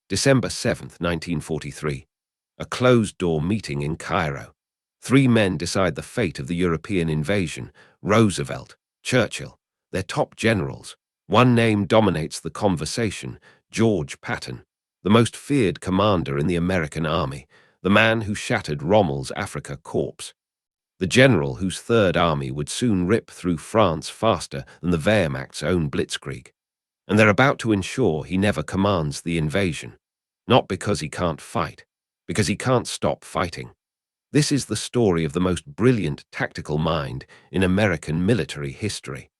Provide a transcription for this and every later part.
December 7th, 1943. A closed-door meeting in Cairo. Three men decide the fate of the European invasion: Roosevelt, Churchill, their top generals. One name dominates the conversation: George Patton, the most feared commander in the American army, the man who shattered Rommel's Afrika Korps, the general whose Third Army would soon rip through France faster than the Wehrmacht's own blitzkrieg. And they're about to ensure he never commands the invasion. Not because he can't fight, because he can't stop fighting. This is the story of the most brilliant tactical mind in American military history.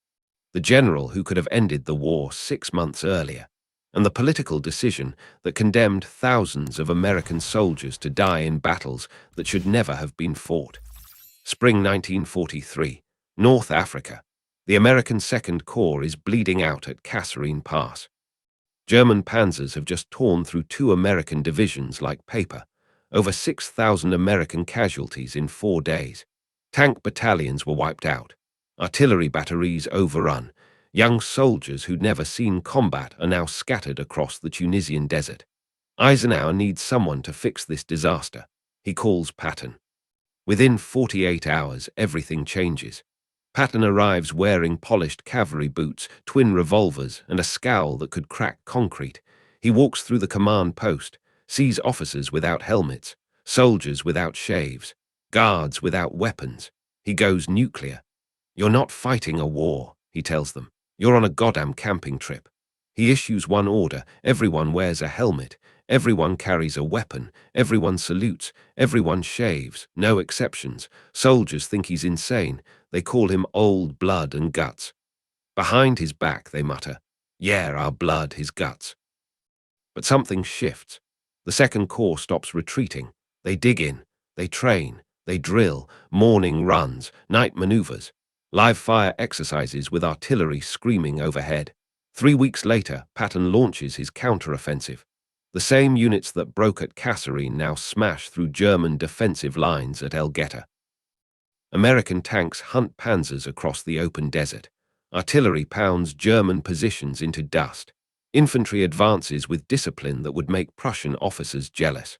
The general who could have ended the war 6 months earlier, and the political decision that condemned thousands of American soldiers to die in battles that should never have been fought. Spring 1943, North Africa. The American Second Corps is bleeding out at Kasserine Pass. German panzers have just torn through 2 American divisions like paper. Over 6,000 American casualties in 4 days. Tank battalions were wiped out. Artillery batteries overrun. Young soldiers who'd never seen combat are now scattered across the Tunisian desert. Eisenhower needs someone to fix this disaster. He calls Patton. Within 48 hours, everything changes. Patton arrives wearing polished cavalry boots, twin revolvers, and a scowl that could crack concrete. He walks through the command post, sees officers without helmets, soldiers without shaves, guards without weapons. He goes nuclear. "You're not fighting a war," he tells them. "You're on a goddamn camping trip." He issues one order: everyone wears a helmet, everyone carries a weapon, everyone salutes, everyone shaves, no exceptions. Soldiers think he's insane. They call him old blood and guts. Behind his back, they mutter, "Yeah, our blood, his guts." But something shifts. The Second Corps stops retreating. They dig in, they train, they drill, morning runs, night maneuvers, live fire exercises with artillery screaming overhead. 3 weeks later, Patton launches his counteroffensive. The same units that broke at Kasserine now smash through German defensive lines at El Geta. American tanks hunt panzers across the open desert. Artillery pounds German positions into dust. Infantry advances with discipline that would make Prussian officers jealous.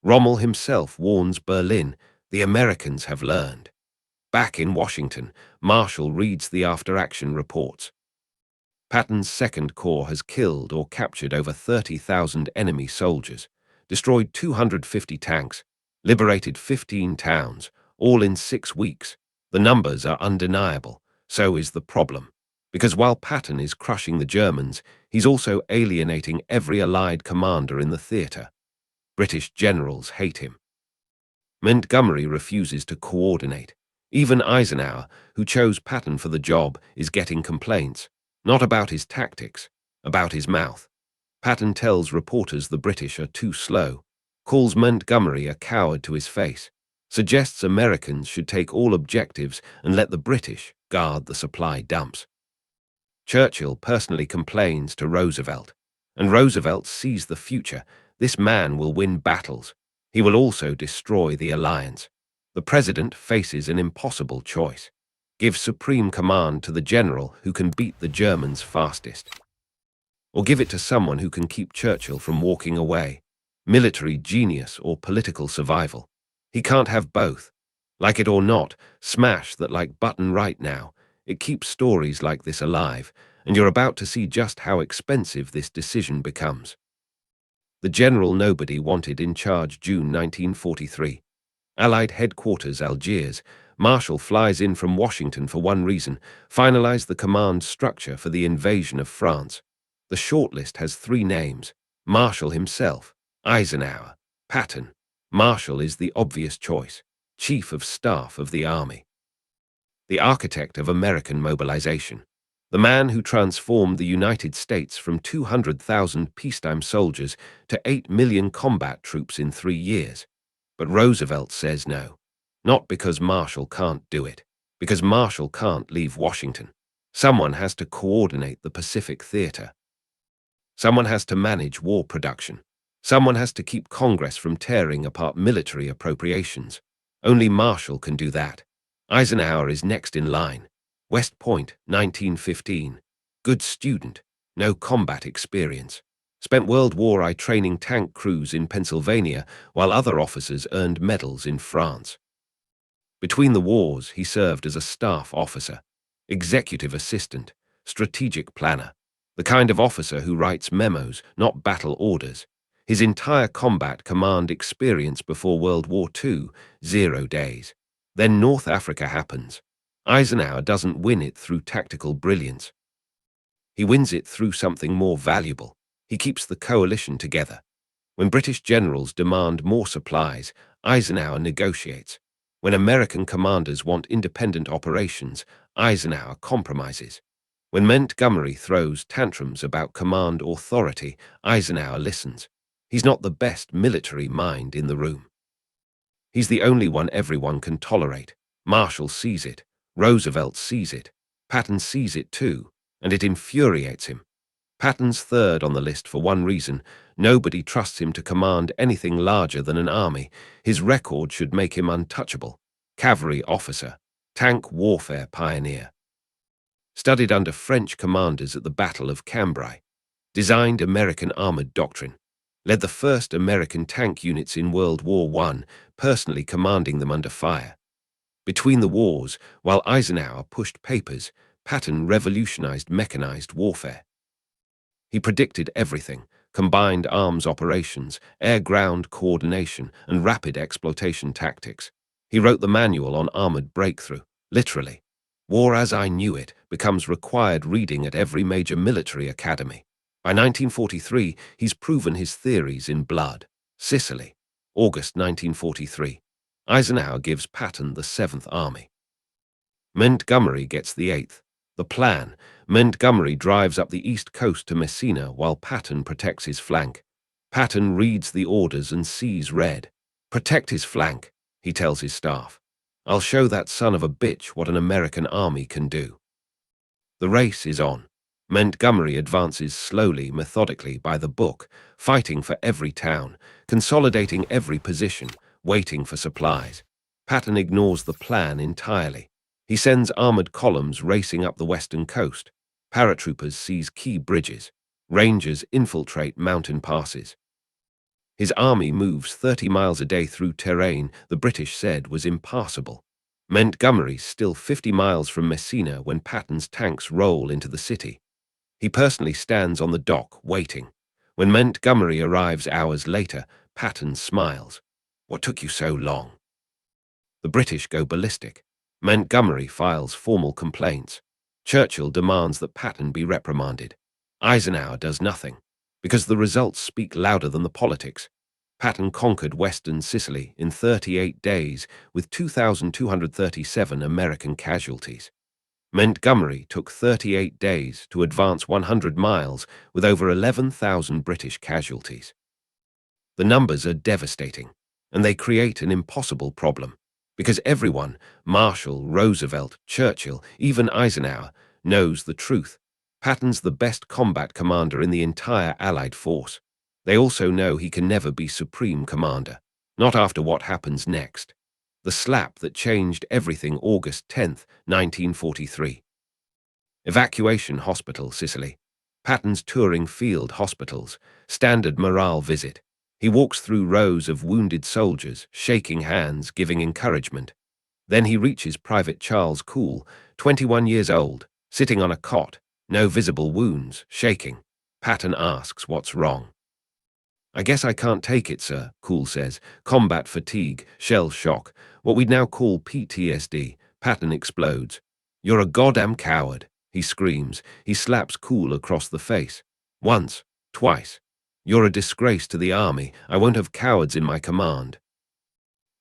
Rommel himself warns Berlin, "The Americans have learned." Back in Washington, Marshall reads the after-action reports. Patton's Second Corps has killed or captured over 30,000 enemy soldiers, destroyed 250 tanks, liberated 15 towns, all in 6 weeks. The numbers are undeniable. So is the problem. Because while Patton is crushing the Germans, he's also alienating every Allied commander in the theater. British generals hate him. Montgomery refuses to coordinate. Even Eisenhower, who chose Patton for the job, is getting complaints. Not about his tactics, about his mouth. Patton tells reporters the British are too slow, calls Montgomery a coward to his face, suggests Americans should take all objectives and let the British guard the supply dumps. Churchill personally complains to Roosevelt, and Roosevelt sees the future. This man will win battles. He will also destroy the alliance. The president faces an impossible choice: give supreme command to the general who can beat the Germans fastest, or give it to someone who can keep Churchill from walking away. Military genius or political survival. He can't have both. Like it or not, smash that like button right now. It keeps stories like this alive, and you're about to see just how expensive this decision becomes. The general nobody wanted in charge, June 1943. Allied headquarters, Algiers. Marshall flies in from Washington for one reason: finalize the command structure for the invasion of France. The shortlist has 3 names: Marshall himself, Eisenhower, Patton. Marshall is the obvious choice, Chief of Staff of the Army. The architect of American mobilization. The man who transformed the United States from 200,000 peacetime soldiers to 8 million combat troops in 3 years. But Roosevelt says no. Not because Marshall can't do it, because Marshall can't leave Washington. Someone has to coordinate the Pacific Theater. Someone has to manage war production. Someone has to keep Congress from tearing apart military appropriations. Only Marshall can do that. Eisenhower is next in line. West Point, 1915. Good student, no combat experience. Spent World War I training tank crews in Pennsylvania while other officers earned medals in France. Between the wars, he served as a staff officer, executive assistant, strategic planner, the kind of officer who writes memos, not battle orders. His entire combat command experience before World War II, 0 days. Then North Africa happens. Eisenhower doesn't win it through tactical brilliance. He wins it through something more valuable. He keeps the coalition together. When British generals demand more supplies, Eisenhower negotiates. When American commanders want independent operations, Eisenhower compromises. When Montgomery throws tantrums about command authority, Eisenhower listens. He's not the best military mind in the room. He's the only one everyone can tolerate. Marshall sees it. Roosevelt sees it. Patton sees it too, and it infuriates him. Patton's third on the list for one reason. Nobody trusts him to command anything larger than an army. His record should make him untouchable. Cavalry officer, tank warfare pioneer. Studied under French commanders at the Battle of Cambrai. Designed American armored doctrine. Led the first American tank units in World War I, personally commanding them under fire. Between the wars, while Eisenhower pushed papers, Patton revolutionized mechanized warfare. He predicted everything: combined arms operations, air-ground coordination, and rapid exploitation tactics. He wrote the manual on armored breakthrough, literally. War as I Knew It becomes required reading at every major military academy. By 1943, he's proven his theories in blood. Sicily, August 1943. Eisenhower gives Patton the 7th Army. Montgomery gets the 8th. The plan: Montgomery drives up the east coast to Messina while Patton protects his flank. Patton reads the orders and sees red. Protect his flank, he tells his staff. I'll show that son of a bitch what an American army can do. The race is on. Montgomery advances slowly, methodically, by the book, fighting for every town, consolidating every position, waiting for supplies. Patton ignores the plan entirely. He sends armored columns racing up the western coast. Paratroopers seize key bridges. Rangers infiltrate mountain passes. His army moves 30 miles a day through terrain the British said was impassable. Montgomery's still 50 miles from Messina when Patton's tanks roll into the city. He personally stands on the dock, waiting. When Montgomery arrives hours later, Patton smiles. What took you so long? The British go ballistic. Montgomery files formal complaints. Churchill demands that Patton be reprimanded. Eisenhower does nothing, because the results speak louder than the politics. Patton conquered western Sicily in 38 days with 2,237 American casualties. Montgomery took 38 days to advance 100 miles with over 11,000 British casualties. The numbers are devastating, and they create an impossible problem. Because everyone, Marshall, Roosevelt, Churchill, even Eisenhower, knows the truth. Patton's the best combat commander in the entire Allied force. They also know he can never be supreme commander, not after what happens next. The slap that changed everything. August 10th, 1943. Evacuation Hospital, Sicily. Patton's touring field hospitals, standard morale visit. He walks through rows of wounded soldiers, shaking hands, giving encouragement. Then he reaches Private Charles Cool, 21 years old, sitting on a cot, no visible wounds, shaking. Patton asks what's wrong. I guess I can't take it, sir, Cool says. Combat fatigue, shell shock, what we'd now call PTSD. Patton explodes. You're a goddamn coward, he screams. He slaps Cool across the face. Once, twice. You're a disgrace to the army. I won't have cowards in my command.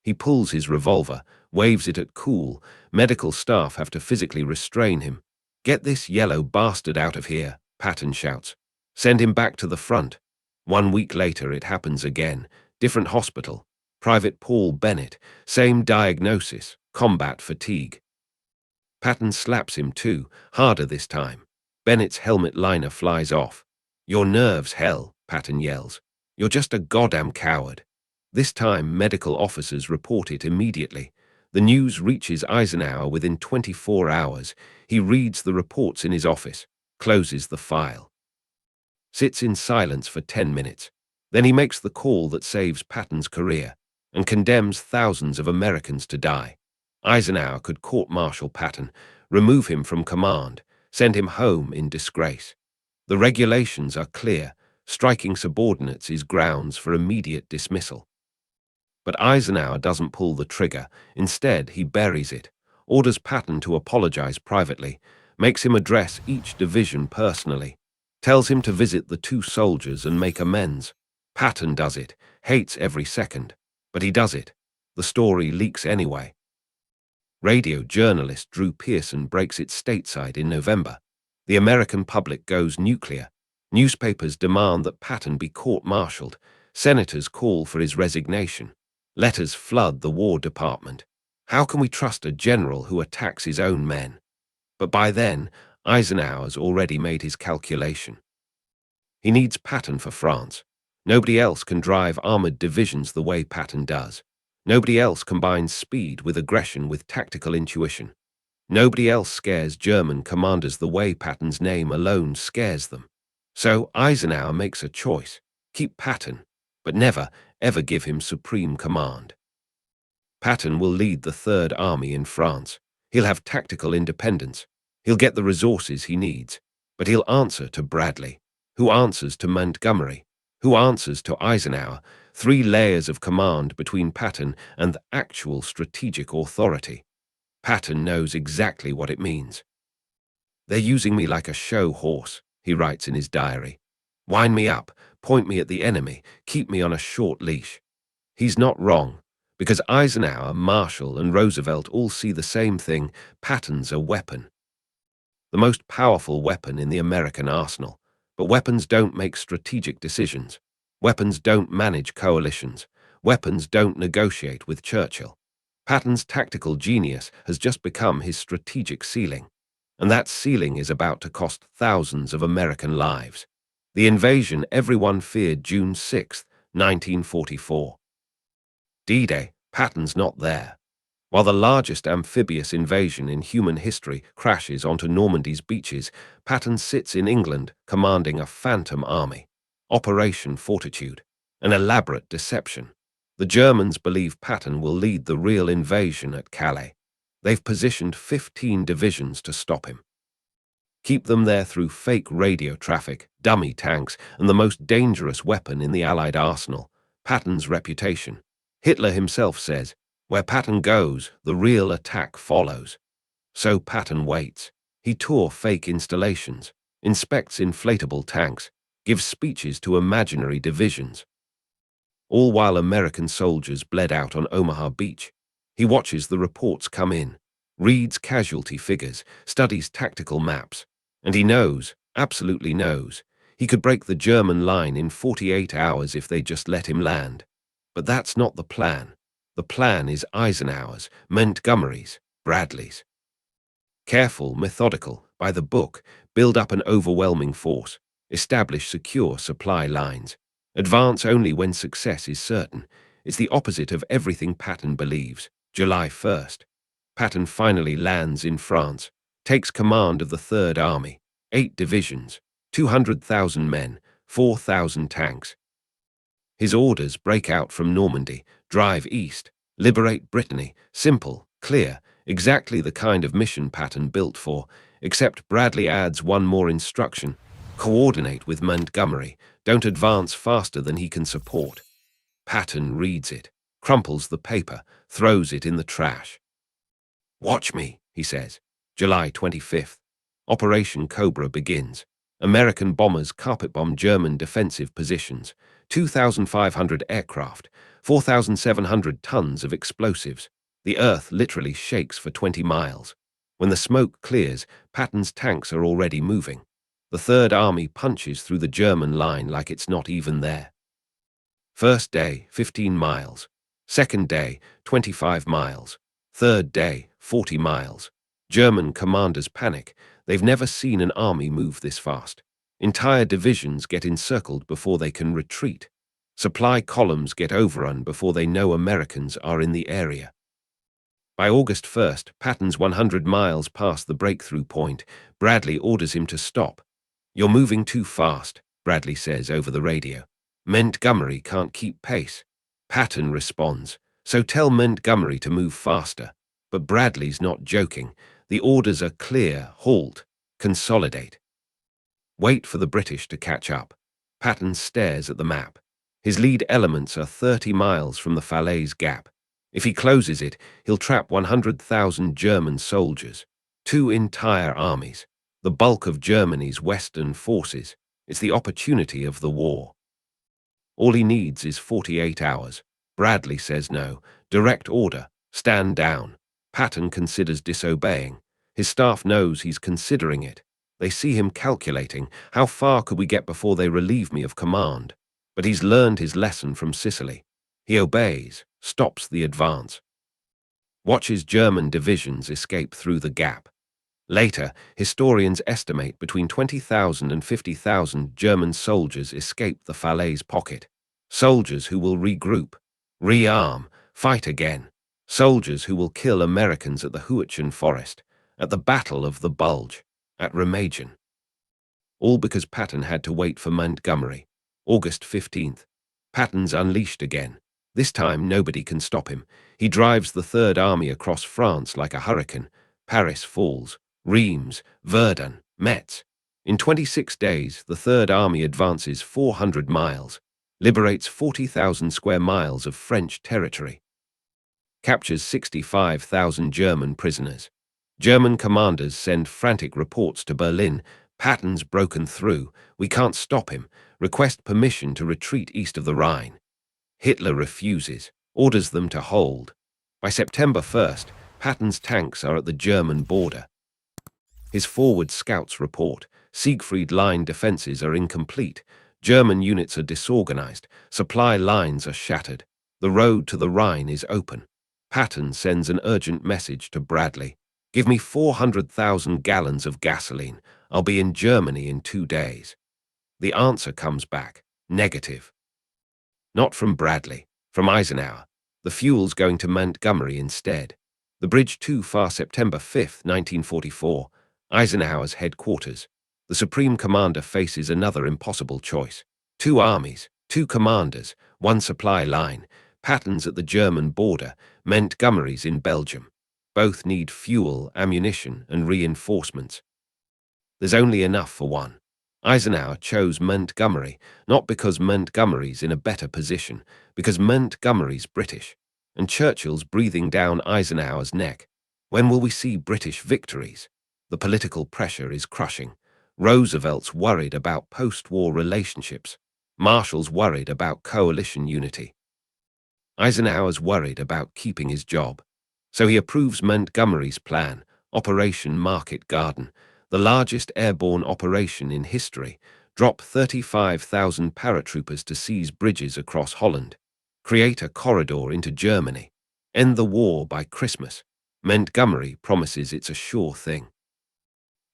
He pulls his revolver, waves it at Cool. Medical staff have to physically restrain him. Get this yellow bastard out of here, Patton shouts. Send him back to the front. 1 week later it happens again. Different hospital. Private Paul Bennett. Same diagnosis. Combat fatigue. Patton slaps him too, harder this time. Bennett's helmet liner flies off. Your nerves, hell, Patton yells. You're just a goddamn coward. This time medical officers report it immediately. The news reaches Eisenhower within 24 hours. He reads the reports in his office, closes the file. sits in silence for 10 minutes. Then he makes the call that saves Patton's career and condemns thousands of Americans to die. Eisenhower could court-martial Patton, remove him from command, send him home in disgrace. The regulations are clear. Striking subordinates is grounds for immediate dismissal. But Eisenhower doesn't pull the trigger. Instead, he buries it, orders Patton to apologize privately, makes him address each division personally, tells him to visit the two soldiers and make amends. Patton does it, hates every second, but he does it. The story leaks anyway. Radio journalist Drew Pearson breaks it stateside in November. The American public goes nuclear. Newspapers demand that Patton be court-martialed. Senators call for his resignation. Letters flood the War Department. How can we trust a general who attacks his own men? But by then, Eisenhower's already made his calculation. He needs Patton for France. Nobody else can drive armored divisions the way Patton does. Nobody else combines speed with aggression with tactical intuition. Nobody else scares German commanders the way Patton's name alone scares them. So Eisenhower makes a choice. Keep Patton, but never, ever give him supreme command. Patton will lead the Third Army in France. He'll have tactical independence. He'll get the resources he needs. But he'll answer to Bradley, who answers to Montgomery, who answers to Eisenhower. 3 layers of command between Patton and the actual strategic authority. Patton knows exactly what it means. "They're using me like a show horse," he writes in his diary. "Wind me up, point me at the enemy, keep me on a short leash." He's not wrong, because Eisenhower, Marshall, and Roosevelt all see the same thing: Patton's a weapon. The most powerful weapon in the American arsenal. But weapons don't make strategic decisions. Weapons don't manage coalitions. Weapons don't negotiate with Churchill. Patton's tactical genius has just become his strategic ceiling. And that ceiling is about to cost thousands of American lives. The invasion everyone feared June 6, 1944. D-Day, Patton's not there. While the largest amphibious invasion in human history crashes onto Normandy's beaches, Patton sits in England commanding a phantom army. Operation Fortitude, an elaborate deception. The Germans believe Patton will lead the real invasion at Calais. They've positioned 15 divisions to stop him. Keep them there through fake radio traffic, dummy tanks, and the most dangerous weapon in the Allied arsenal, Patton's reputation. Hitler himself says, "Where Patton goes, the real attack follows." So Patton waits. He tours fake installations, inspects inflatable tanks, gives speeches to imaginary divisions. All while American soldiers bled out on Omaha Beach. He watches the reports come in, reads casualty figures, studies tactical maps, and he knows, absolutely knows, he could break the German line in 48 hours if they just let him land. But that's not the plan. The plan is Eisenhower's, Montgomery's, Bradley's. Careful, methodical, by the book, build up an overwhelming force, establish secure supply lines, advance only when success is certain. It's the opposite of everything Patton believes. July 1st. Patton finally lands in France, takes command of the Third Army, 8 divisions, 200,000 men, 4,000 tanks. His orders break out from Normandy, drive east, liberate Brittany. Simple, clear, exactly the kind of mission Patton built for, except Bradley adds one more instruction: coordinate with Montgomery, don't advance faster than he can support. Patton reads it, crumples the paper, throws it in the trash. "Watch me," he says. July 25th. Operation Cobra begins. American bombers carpet-bomb German defensive positions, 2,500 aircraft, 4,700 tons of explosives. The earth literally shakes for 20 miles. When the smoke clears, Patton's tanks are already moving. The Third Army punches through the German line like it's not even there. First day, 15 miles. Second day, 25 miles. Third day, 40 miles. German commanders panic. They've never seen an army move this fast. Entire divisions get encircled before they can retreat. Supply columns get overrun before they know Americans are in the area. By August 1st, Patton's 100 miles past the breakthrough point. Bradley orders him to stop. "You're moving too fast," Bradley says over the radio. Montgomery can't keep pace. Patton responds, so tell Montgomery to move faster. But Bradley's not joking. The orders are clear: halt, consolidate. Wait for the British to catch up. Patton stares at the map. His lead elements are 30 miles from the Falaise Gap. If he closes it, he'll trap 100,000 German soldiers, 2 entire armies, the bulk of Germany's Western forces. It's the opportunity of the war. All he needs is 48 hours. Bradley says no. Direct order. Stand down. Patton considers disobeying. His staff knows he's considering it. They see him calculating, how far could we get before they relieve me of command? But he's learned his lesson from Sicily. He obeys, stops the advance. Watches German divisions escape through the gap. Later, historians estimate between 20,000 and 50,000 German soldiers escape the Falaise pocket. Soldiers who will regroup, rearm, fight again. Soldiers who will kill Americans at the Huachen Forest, at the Battle of the Bulge, at Remagen. All because Patton had to wait for Montgomery. August 15th. Patton's unleashed again. This time nobody can stop him. He drives the Third Army across France like a hurricane. Paris falls. Reims, Verdun, Metz. In 26 days, the Third Army advances 400 miles, liberates 40,000 square miles of French territory, captures 65,000 German prisoners. German commanders send frantic reports to Berlin. Patton's broken through. We can't stop him. Request permission to retreat east of the Rhine. Hitler refuses, orders them to hold. By September 1st, Patton's tanks are at the German border. His forward scouts report, Siegfried Line defenses are incomplete, German units are disorganized, supply lines are shattered, the road to the Rhine is open. Patton sends an urgent message to Bradley. Give me 400,000 gallons of gasoline. I'll be in Germany in 2 days. The answer comes back, negative. Not from Bradley, from Eisenhower. The fuel's going to Montgomery instead. The bridge too far. September 5th, 1944. Eisenhower's headquarters. The Supreme Commander faces another impossible choice. 2 armies, 2 commanders, 1 supply line. Patton's at the German border, Montgomery's in Belgium. Both need fuel, ammunition, and reinforcements. There's only enough for one. Eisenhower chose Montgomery, not because Montgomery's in a better position, because Montgomery's British, and Churchill's breathing down Eisenhower's neck. When will we see British victories? The political pressure is crushing. Roosevelt's worried about post-war relationships. Marshall's worried about coalition unity. Eisenhower's worried about keeping his job. So he approves Montgomery's plan, Operation Market Garden, the largest airborne operation in history. Drop 35,000 paratroopers to seize bridges across Holland. Create a corridor into Germany. End the war by Christmas. Montgomery promises it's a sure thing.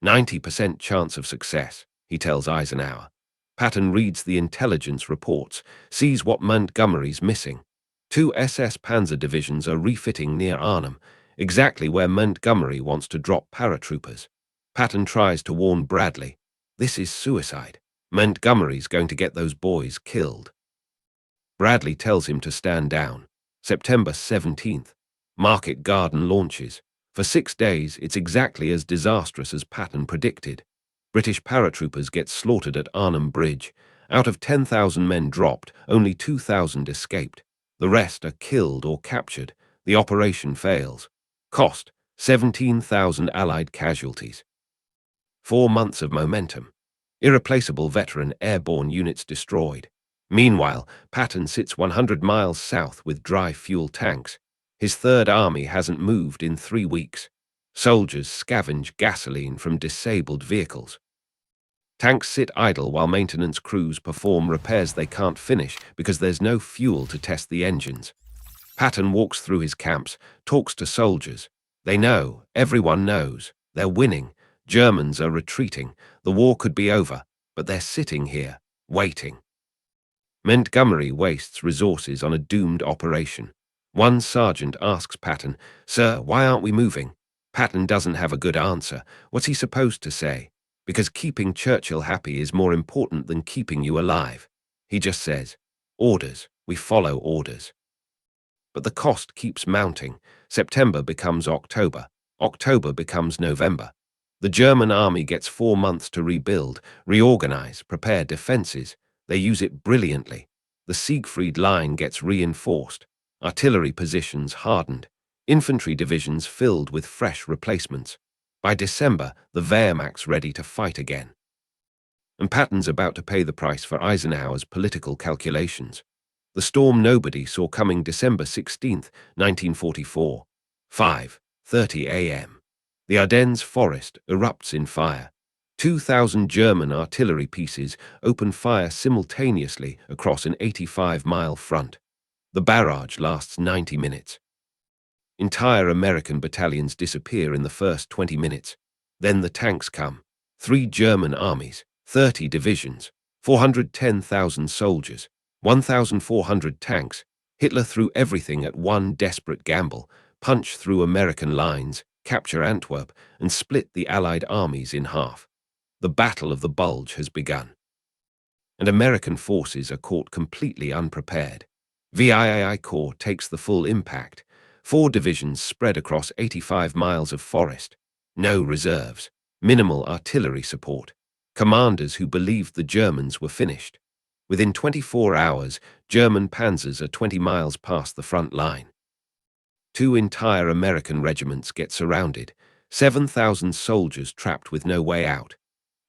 90% chance of success, he tells Eisenhower. Patton reads the intelligence reports, sees what Montgomery's missing. 2 SS Panzer divisions are refitting near Arnhem, exactly where Montgomery wants to drop paratroopers. Patton tries to warn Bradley. This is suicide. Montgomery's going to get those boys killed. Bradley tells him to stand down. September 17th. Market Garden launches. For 6 days, it's exactly as disastrous as Patton predicted. British paratroopers get slaughtered at Arnhem Bridge. Out of 10,000 men dropped, only 2,000 escaped. The rest are killed or captured. The operation fails. Cost: 17,000 Allied casualties. 4 months of momentum. Irreplaceable veteran airborne units destroyed. Meanwhile, Patton sits 100 miles south with dry fuel tanks. His Third Army hasn't moved in 3 weeks. Soldiers scavenge gasoline from disabled vehicles. Tanks sit idle while maintenance crews perform repairs they can't finish because there's no fuel to test the engines. Patton walks through his camps, talks to soldiers. They know, everyone knows, they're winning. Germans are retreating. The war could be over, but they're sitting here, waiting. Montgomery wastes resources on a doomed operation. One sergeant asks Patton, "Sir, why aren't we moving?" Patton doesn't have a good answer. What's he supposed to say? because keeping Churchill happy is more important than keeping you alive. He just says, "Orders, we follow orders." But the cost keeps mounting. September becomes October. October becomes November. The German army gets 4 months to rebuild, reorganize, prepare defenses. They use it brilliantly. The Siegfried Line gets reinforced. Artillery positions hardened. Infantry divisions filled with fresh replacements. By December, the Wehrmacht's ready to fight again. And Patton's about to pay the price for Eisenhower's political calculations. The storm nobody saw coming December 16, 1944, 5:30 a.m. The Ardennes forest erupts in fire. 2,000 German artillery pieces open fire simultaneously across an 85-mile front. The barrage lasts 90 minutes. Entire American battalions disappear in the first 20 minutes. Then the tanks come. 3 German armies, 30 divisions, 410,000 soldiers, 1,400 tanks. Hitler threw everything at one desperate gamble: punch through American lines, capture Antwerp, and split the Allied armies in half. The Battle of the Bulge has begun. And American forces are caught completely unprepared. VII Corps takes the full impact. 4 divisions spread across 85 miles of forest. No reserves. Minimal artillery support. Commanders who believed the Germans were finished. Within 24 hours, German panzers are 20 miles past the front line. 2 entire American regiments get surrounded. 7,000 soldiers trapped with no way out.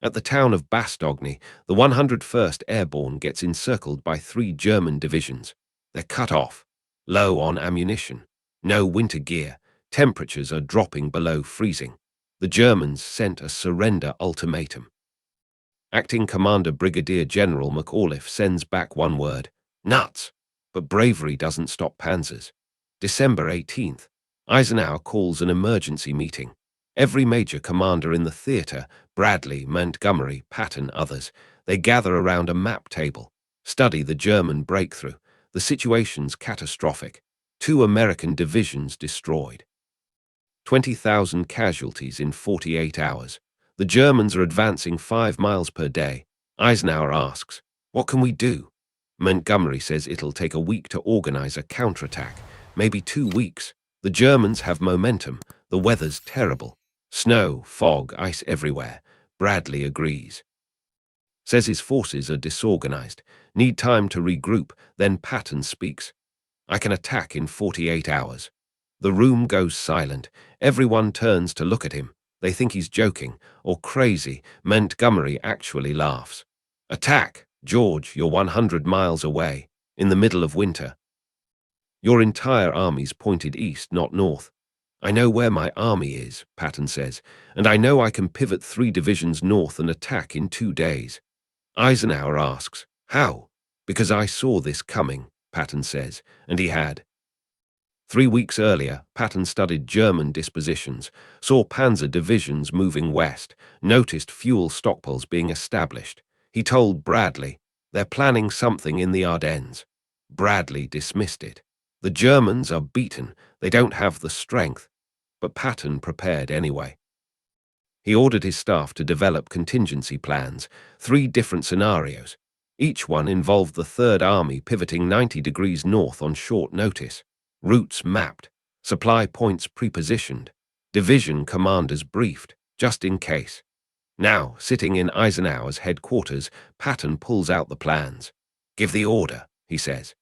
At the town of Bastogne, the 101st Airborne gets encircled by 3 German divisions. They're cut off. Low on ammunition. No winter gear. Temperatures are dropping below freezing. The Germans sent a surrender ultimatum. Acting Commander Brigadier General McAuliffe sends back one word: nuts. But bravery doesn't stop panzers. December 18th, Eisenhower calls an emergency meeting. Every major commander in the theater, Bradley, Montgomery, Patton, others, they gather around a map table, study the German breakthrough. The situation's catastrophic. 2 American divisions destroyed. 20,000 casualties in 48 hours. The Germans are advancing 5 miles per day. Eisenhower asks, "What can we do?" Montgomery says it'll take a week to organize a counterattack, maybe 2 weeks. The Germans have momentum. The weather's terrible. Snow, fog, ice everywhere. Bradley agrees. Says his forces are disorganized, need time to regroup. Then Patton speaks. "I can attack in 48 hours. The room goes silent. Everyone turns to look at him. They think he's joking or crazy. Montgomery actually laughs. "Attack, George, you're 100 miles away, in the middle of winter. Your entire army's pointed east, not north." "I know where my army is," Patton says, "and I know I can pivot 3 divisions north and attack in 2 days. Eisenhower asks, "How?" "Because I saw this coming," Patton says, and he had. 3 weeks earlier, Patton studied German dispositions, saw panzer divisions moving west, noticed fuel stockpiles being established. He told Bradley, "They're planning something in the Ardennes." Bradley dismissed it. The Germans are beaten, they don't have the strength. But Patton prepared anyway. He ordered his staff to develop contingency plans, 3 different scenarios. Each one involved the Third Army pivoting 90 degrees north on short notice. Routes mapped, supply points prepositioned, division commanders briefed, just in case. Now, sitting in Eisenhower's headquarters, Patton pulls out the plans. "Give the order," he says.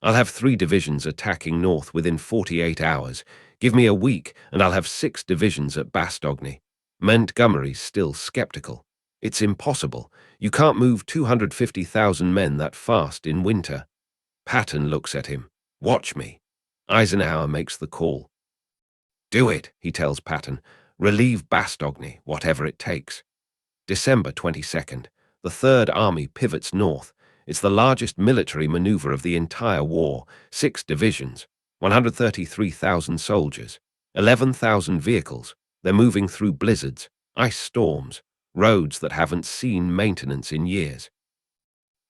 "I'll have 3 divisions attacking north within 48 hours. Give me a week, and I'll have 6 divisions at Bastogne." Montgomery's still skeptical. "It's impossible. You can't move 250,000 men that fast in winter." Patton looks at him. "Watch me." Eisenhower makes the call. "Do it," he tells Patton. "Relieve Bastogne, whatever it takes." December 22nd. The Third Army pivots north. It's the largest military maneuver of the entire war. 6 divisions, 133,000 soldiers, 11,000 vehicles. They're moving through blizzards, ice storms, roads that haven't seen maintenance in years.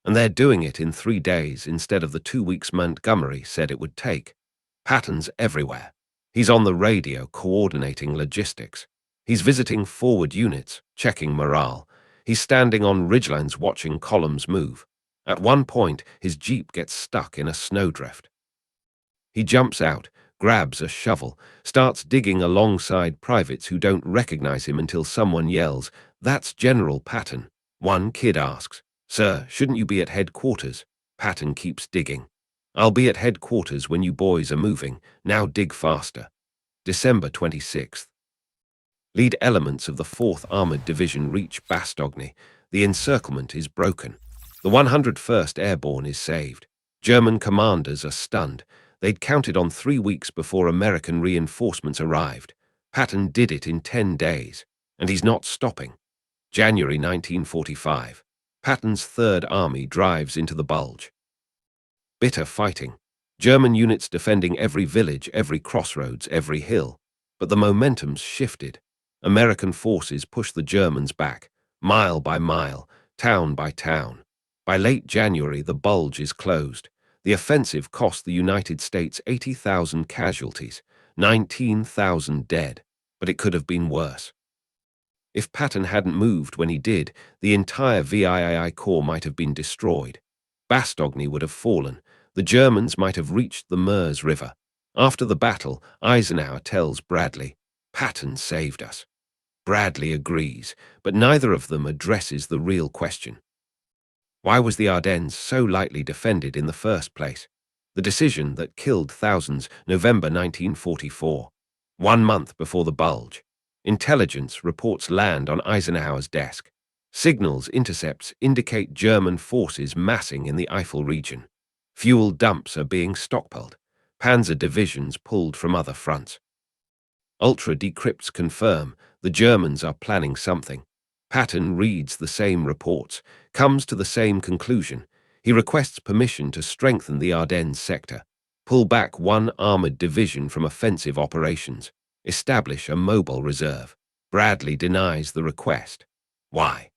And they're doing it in 3 days instead of the 2 weeks Montgomery said it would take. Patton's everywhere. He's on the radio coordinating logistics. He's visiting forward units, checking morale. He's standing on ridgelines watching columns move. At one point, his jeep gets stuck in a snowdrift. He jumps out, grabs a shovel, starts digging alongside privates who don't recognize him until someone yells, "That's General Patton." One kid asks, "Sir, shouldn't you be at headquarters?" Patton keeps digging. "I'll be at headquarters when you boys are moving. Now dig faster." December 26th. Lead elements of the 4th Armored Division reach Bastogne. The encirclement is broken. The 101st Airborne is saved. German commanders are stunned. They'd counted on 3 weeks before American reinforcements arrived. Patton did it in 10 days. And he's not stopping. January 1945. Patton's Third Army drives into the Bulge. Bitter fighting. German units defending every village, every crossroads, every hill. But the momentum's shifted. American forces push the Germans back, mile by mile, town by town. By late January, the Bulge is closed. The offensive cost the United States 80,000 casualties, 19,000 dead, but it could have been worse. If Patton hadn't moved when he did, the entire VII Corps might have been destroyed. Bastogne would have fallen. The Germans might have reached the Meuse River. After the battle, Eisenhower tells Bradley, "Patton saved us." Bradley agrees, but neither of them addresses the real question. Why was the Ardennes so lightly defended in the first place? The decision that killed thousands, November 1944. 1 month before the Bulge. Intelligence reports land on Eisenhower's desk. Signals intercepts indicate German forces massing in the Eifel region. Fuel dumps are being stockpiled. Panzer divisions pulled from other fronts. Ultra decrypts confirm the Germans are planning something. Patton reads the same reports, comes to the same conclusion. He requests permission to strengthen the Ardennes sector, pull back 1 armored division from offensive operations, establish a mobile reserve. Bradley denies the request. Why?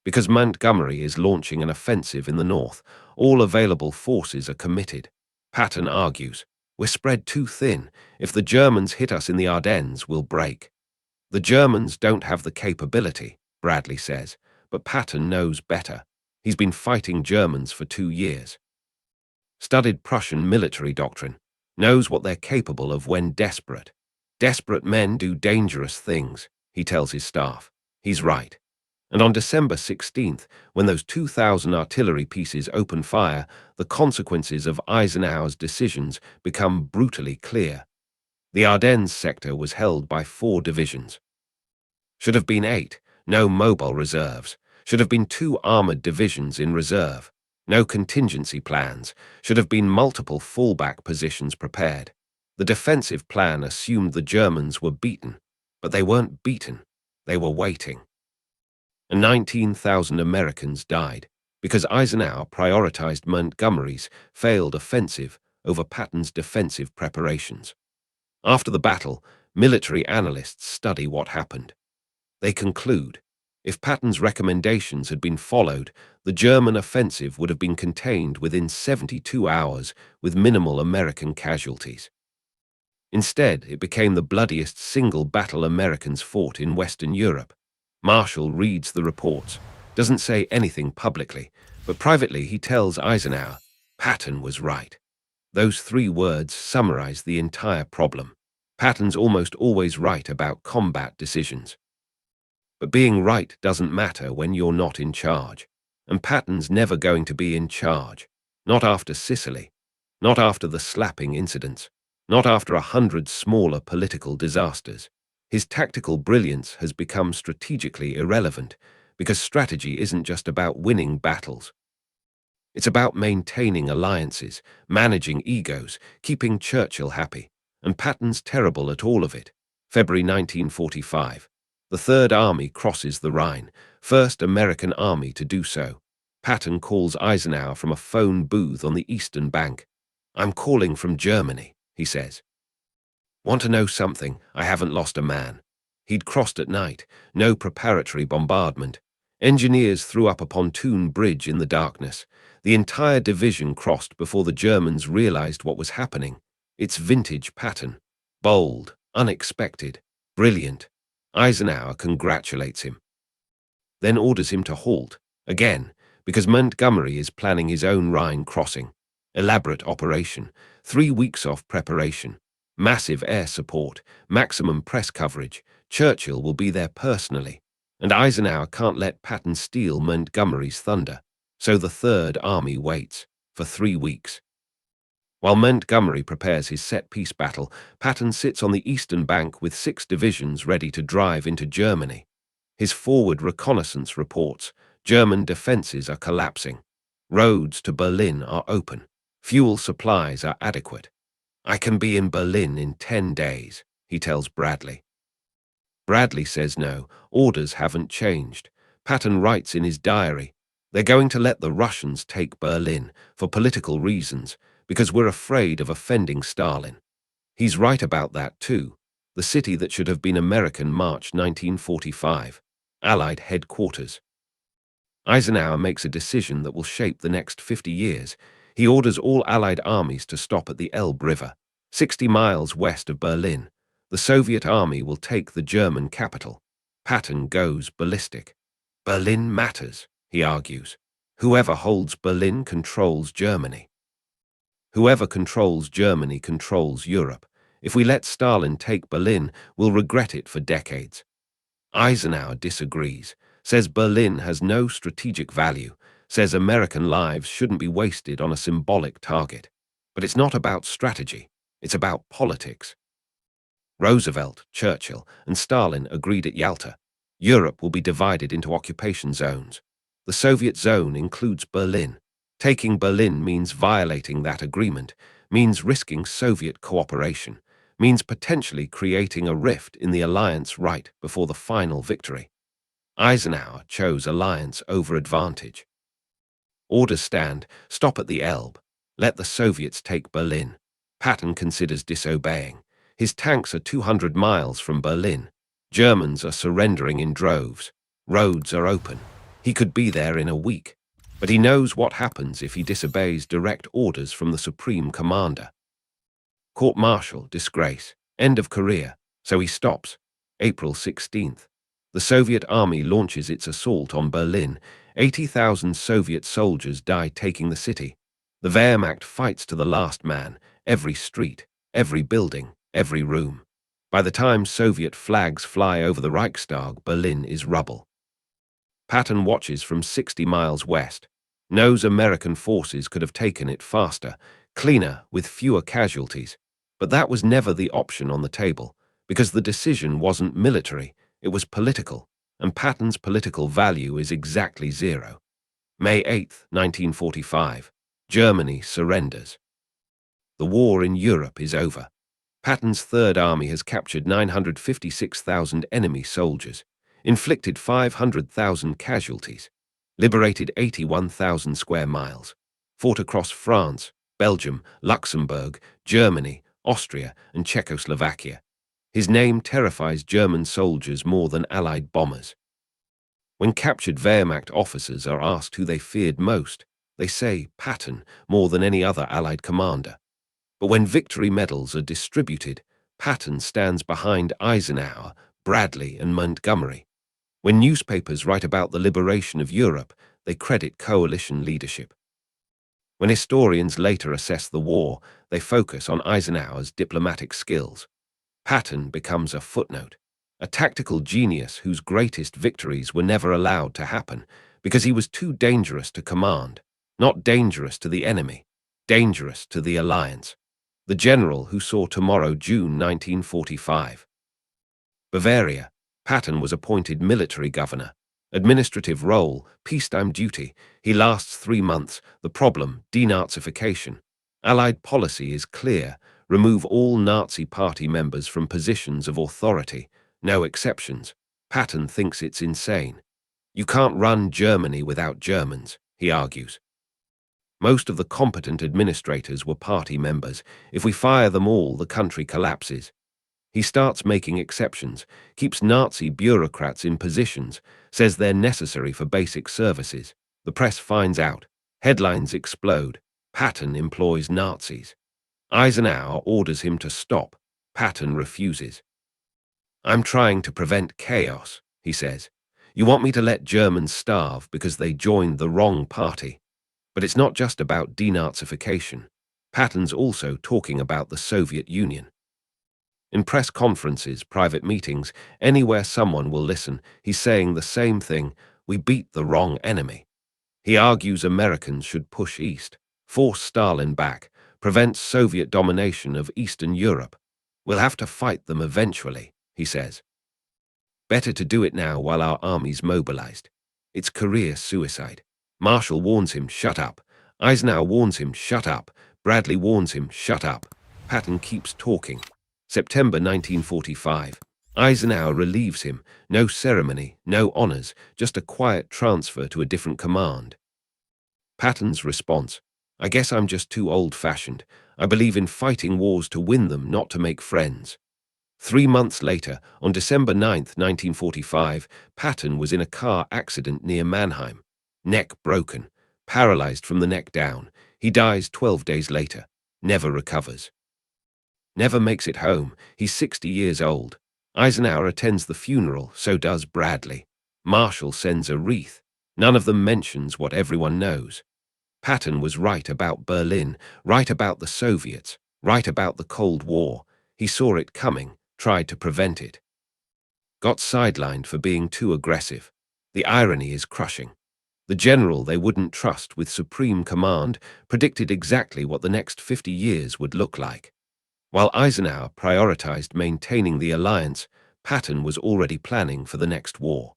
Because Montgomery is launching an offensive in the north. All available forces are committed. Patton argues, "We're spread too thin. If the Germans hit us in the Ardennes, we'll break." The Germans don't have the capability, Bradley says, but Patton knows better. He's been fighting Germans for 2 years. Studied Prussian military doctrine, knows what they're capable of when desperate. Desperate men do dangerous things, he tells his staff. He's right. And on December 16th, when those 2,000 artillery pieces open fire, the consequences of Eisenhower's decisions become brutally clear. The Ardennes sector was held by 4 divisions. Should have been 8, no mobile reserves. Should have been 2 armored divisions in reserve. No contingency plans. Should have been multiple fallback positions prepared. The defensive plan assumed the Germans were beaten, but they weren't beaten. They were waiting. And 19,000 Americans died because Eisenhower prioritized Montgomery's failed offensive over Patton's defensive preparations. After the battle, military analysts study what happened. They conclude, if Patton's recommendations had been followed, the German offensive would have been contained within 72 hours with minimal American casualties. Instead, it became the bloodiest single battle Americans fought in Western Europe. Marshall reads the reports, doesn't say anything publicly, but privately he tells Eisenhower, "Patton was right." Those 3 words summarize the entire problem. Patton's almost always right about combat decisions. But being right doesn't matter when you're not in charge. And Patton's never going to be in charge. Not after Sicily. Not after the slapping incidents. Not after 100 smaller political disasters. His tactical brilliance has become strategically irrelevant because strategy isn't just about winning battles. It's about maintaining alliances, managing egos, keeping Churchill happy. And Patton's terrible at all of it. February 1945. The Third Army crosses the Rhine, first American army to do so. Patton calls Eisenhower from a phone booth on the eastern bank. "I'm calling from Germany," he says. "Want to know something? I haven't lost a man." He'd crossed at night, no preparatory bombardment. Engineers threw up a pontoon bridge in the darkness. The entire division crossed before the Germans realized what was happening. It's vintage Patton. Bold, unexpected, brilliant. Eisenhower congratulates him, then orders him to halt, again, because Montgomery is planning his own Rhine crossing. Elaborate operation, 3 weeks off preparation, massive air support, maximum press coverage. Churchill will be there personally, and Eisenhower can't let Patton steal Montgomery's thunder. So the Third Army waits for 3 weeks. While Montgomery prepares his set-piece battle, Patton sits on the eastern bank with 6 divisions ready to drive into Germany. His forward reconnaissance reports German defenses are collapsing. Roads to Berlin are open. Fuel supplies are adequate. "I can be in Berlin in 10 days, he tells Bradley. Bradley says no, orders haven't changed. Patton writes in his diary, "They're going to let the Russians take Berlin for political reasons, because we're afraid of offending Stalin." He's right about that too. The city that should have been American March 1945, Allied headquarters. Eisenhower makes a decision that will shape the next 50 years. He orders all Allied armies to stop at the Elbe River, 60 miles west of Berlin. The Soviet army will take the German capital. Patton goes ballistic. "Berlin matters," he argues. "Whoever holds Berlin controls Germany. Whoever controls Germany controls Europe. If we let Stalin take Berlin, we'll regret it for decades." Eisenhower disagrees, says Berlin has no strategic value, says American lives shouldn't be wasted on a symbolic target. But it's not about strategy, it's about politics. Roosevelt, Churchill, and Stalin agreed at Yalta. Europe will be divided into occupation zones. The Soviet zone includes Berlin. Taking Berlin means violating that agreement, means risking Soviet cooperation, means potentially creating a rift in the alliance right before the final victory. Eisenhower chose alliance over advantage. Orders stand, stop at the Elbe, let the Soviets take Berlin. Patton considers disobeying. His tanks are 200 miles from Berlin. Germans are surrendering in droves. Roads are open. He could be there in a week. But he knows what happens if he disobeys direct orders from the Supreme Commander. Court-martial, disgrace, end of career, so he stops. April 16th. The Soviet army launches its assault on Berlin. 80,000 Soviet soldiers die taking the city. The Wehrmacht fights to the last man, every street, every building, every room. By the time Soviet flags fly over the Reichstag, Berlin is rubble. Patton watches from 60 miles west, knows American forces could have taken it faster, cleaner, with fewer casualties. But that was never the option on the table, because the decision wasn't military, it was political, and Patton's political value is exactly 0. May 8, 1945. Germany surrenders. The war in Europe is over. Patton's Third Army has captured 956,000 enemy soldiers, inflicted 500,000 casualties, liberated 81,000 square miles, fought across France, Belgium, Luxembourg, Germany, Austria, and Czechoslovakia. His name terrifies German soldiers more than Allied bombers. When captured Wehrmacht officers are asked who they feared most, they say Patton more than any other Allied commander. But when victory medals are distributed, Patton stands behind Eisenhower, Bradley, and Montgomery. When newspapers write about the liberation of Europe, they credit coalition leadership. When historians later assess the war, they focus on Eisenhower's diplomatic skills. Patton becomes a footnote, a tactical genius whose greatest victories were never allowed to happen because he was too dangerous to command, not dangerous to the enemy, dangerous to the alliance. The general who saw tomorrow, June 1945. Bavaria. Patton was appointed military governor. Administrative role, peacetime duty. He lasts 3 months. The problem, denazification. Allied policy is clear. Remove all Nazi party members from positions of authority. No exceptions. Patton thinks it's insane. You can't run Germany without Germans, he argues. Most of the competent administrators were party members. If we fire them all, the country collapses. He starts making exceptions, keeps Nazi bureaucrats in positions, says they're necessary for basic services. The press finds out. Headlines explode. Patton employs Nazis. Eisenhower orders him to stop. Patton refuses. I'm trying to prevent chaos, he says. You want me to let Germans starve because they joined the wrong party. But it's not just about denazification. Patton's also talking about the Soviet Union. In press conferences, private meetings, anywhere someone will listen, he's saying the same thing: we beat the wrong enemy. He argues Americans should push east, force Stalin back, prevent Soviet domination of Eastern Europe. We'll have to fight them eventually, he says. Better to do it now while our army's mobilized. It's career suicide. Marshall warns him, shut up. Eisenhower warns him, shut up. Bradley warns him, shut up. Patton keeps talking. September 1945. Eisenhower relieves him. No ceremony, no honors, just a quiet transfer to a different command. Patton's response: I guess I'm just too old-fashioned. I believe in fighting wars to win them, not to make friends. 3 months later, on December 9, 1945, Patton was in a car accident near Mannheim. Neck broken, paralyzed from the neck down. He dies 12 days later, never recovers. Never makes it home. He's 60 years old. Eisenhower attends the funeral, so does Bradley. Marshall sends a wreath. None of them mentions what everyone knows. Patton was right about Berlin, right about the Soviets, right about the Cold War. He saw it coming, tried to prevent it. Got sidelined for being too aggressive. The irony is crushing. The general they wouldn't trust with supreme command predicted exactly what the next 50 years would look like. While Eisenhower prioritized maintaining the alliance, Patton was already planning for the next war.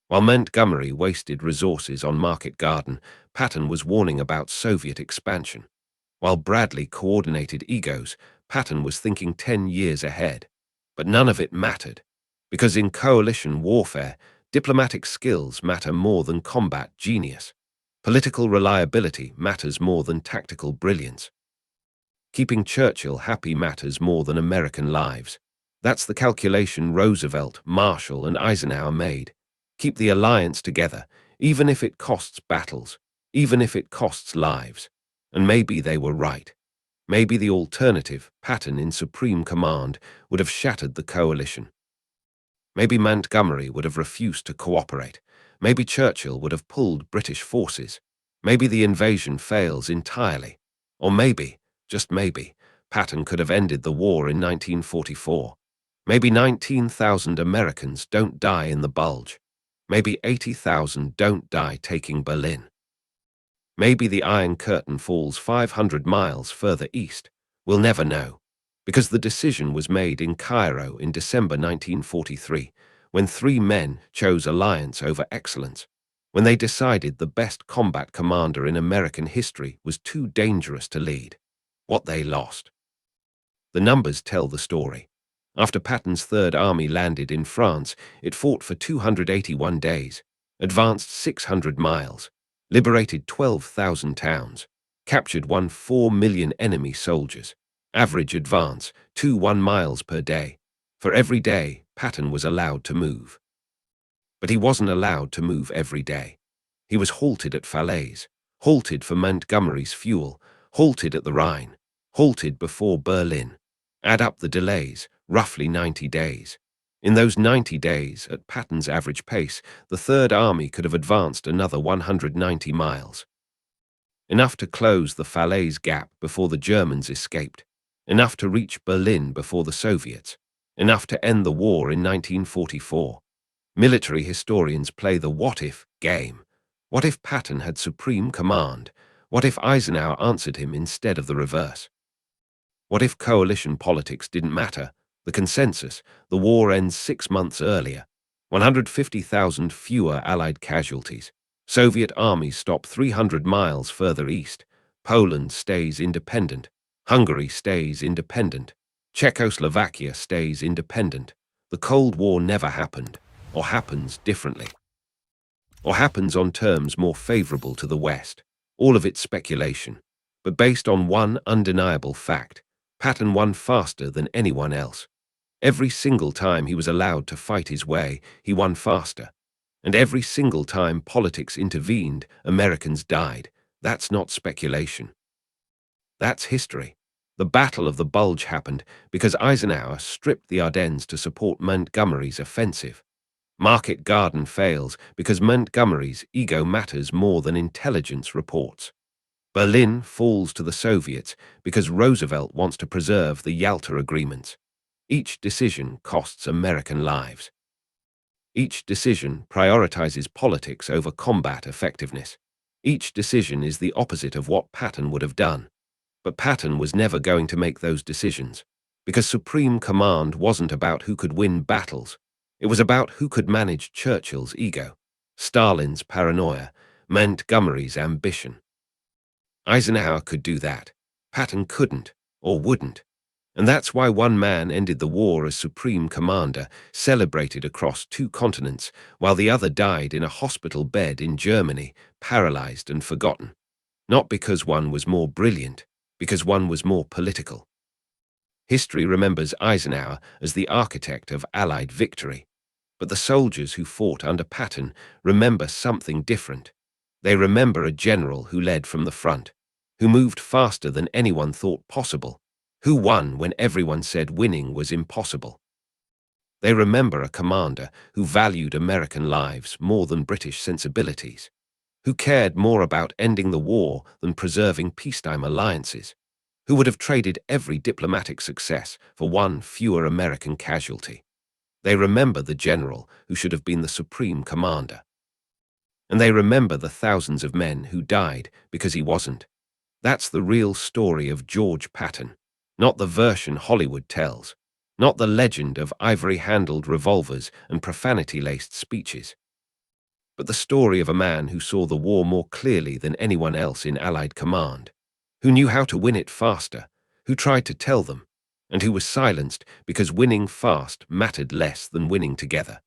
While Montgomery wasted resources on Market Garden, Patton was warning about Soviet expansion. While Bradley coordinated egos, Patton was thinking 10 years ahead. But none of it mattered, because in coalition warfare, diplomatic skills matter more than combat genius. Political reliability matters more than tactical brilliance. Keeping Churchill happy matters more than American lives. That's the calculation Roosevelt, Marshall, and Eisenhower made. Keep the alliance together, even if it costs battles, even if it costs lives. And maybe they were right. Maybe the alternative, Patton in supreme command, would have shattered the coalition. Maybe Montgomery would have refused to cooperate. Maybe Churchill would have pulled British forces. Maybe the invasion fails entirely. Or maybe, just maybe, Patton could have ended the war in 1944. Maybe 19,000 Americans don't die in the Bulge. Maybe 80,000 don't die taking Berlin. Maybe the Iron Curtain falls 500 miles further east. We'll never know, because the decision was made in Cairo in December 1943, when 3 men chose alliance over excellence, when they decided the best combat commander in American history was too dangerous to lead. What they lost. The numbers tell the story. After Patton's Third Army landed in France, it fought for 281 days, advanced 600 miles, liberated 12,000 towns, captured 4 million enemy soldiers. Average advance, 2 miles per day. For every day, Patton was allowed to move. But he wasn't allowed to move every day. He was halted at Falaise, halted for Montgomery's fuel, halted at the Rhine, halted before Berlin. Add up the delays, roughly 90 days. In those 90 days, at Patton's average pace, the Third Army could have advanced another 190 miles. Enough to close the Falaise Gap before the Germans escaped. Enough to reach Berlin before the Soviets. Enough to end the war in 1944. Military historians play the what-if game. What if Patton had supreme command? What if Eisenhower answered him instead of the reverse? What if coalition politics didn't matter? The consensus, the war ends 6 months earlier. 150,000 fewer Allied casualties. Soviet armies stop 300 miles further east. Poland stays independent. Hungary stays independent. Czechoslovakia stays independent. The Cold War never happened, or happens differently. Or happens on terms more favorable to the West. All of it speculation, but based on one undeniable fact: Patton won faster than anyone else. Every single time he was allowed to fight his way, he won faster. And every single time politics intervened, Americans died. That's not speculation. That's history. The Battle of the Bulge happened because Eisenhower stripped the Ardennes to support Montgomery's offensive. Market Garden fails because Montgomery's ego matters more than intelligence reports. Berlin falls to the Soviets because Roosevelt wants to preserve the Yalta agreements. Each decision costs American lives. Each decision prioritizes politics over combat effectiveness. Each decision is the opposite of what Patton would have done. But Patton was never going to make those decisions, because Supreme Command wasn't about who could win battles. It was about who could manage Churchill's ego, Stalin's paranoia, Montgomery's ambition. Eisenhower could do that. Patton couldn't, or wouldn't. And that's why one man ended the war as Supreme Commander, celebrated across 2 continents, while the other died in a hospital bed in Germany, paralyzed and forgotten. Not because one was more brilliant, because one was more political. History remembers Eisenhower as the architect of Allied victory, but the soldiers who fought under Patton remember something different. They remember a general who led from the front, who moved faster than anyone thought possible, who won when everyone said winning was impossible. They remember a commander who valued American lives more than British sensibilities, who cared more about ending the war than preserving peacetime alliances, who would have traded every diplomatic success for one fewer American casualty. They remember the general who should have been the supreme commander. And they remember the thousands of men who died because he wasn't. That's the real story of George Patton, not the version Hollywood tells, not the legend of ivory-handled revolvers and profanity-laced speeches, but the story of a man who saw the war more clearly than anyone else in Allied command, who knew how to win it faster, who tried to tell them, and who was silenced because winning fast mattered less than winning together.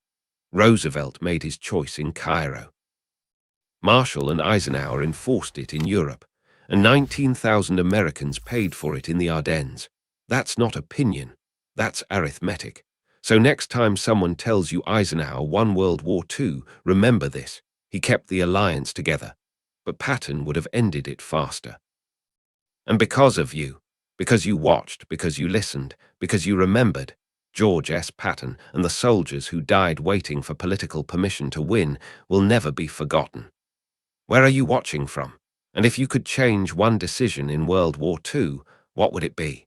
Roosevelt made his choice in Cairo. Marshall and Eisenhower enforced it in Europe, and 19,000 Americans paid for it in the Ardennes. That's not opinion, that's arithmetic. So next time someone tells you Eisenhower won World War II, remember this: he kept the alliance together, but Patton would have ended it faster. And because of you, because you watched, because you listened, because you remembered, George S. Patton and the soldiers who died waiting for political permission to win will never be forgotten. Where are you watching from? And if you could change one decision in World War II, what would it be?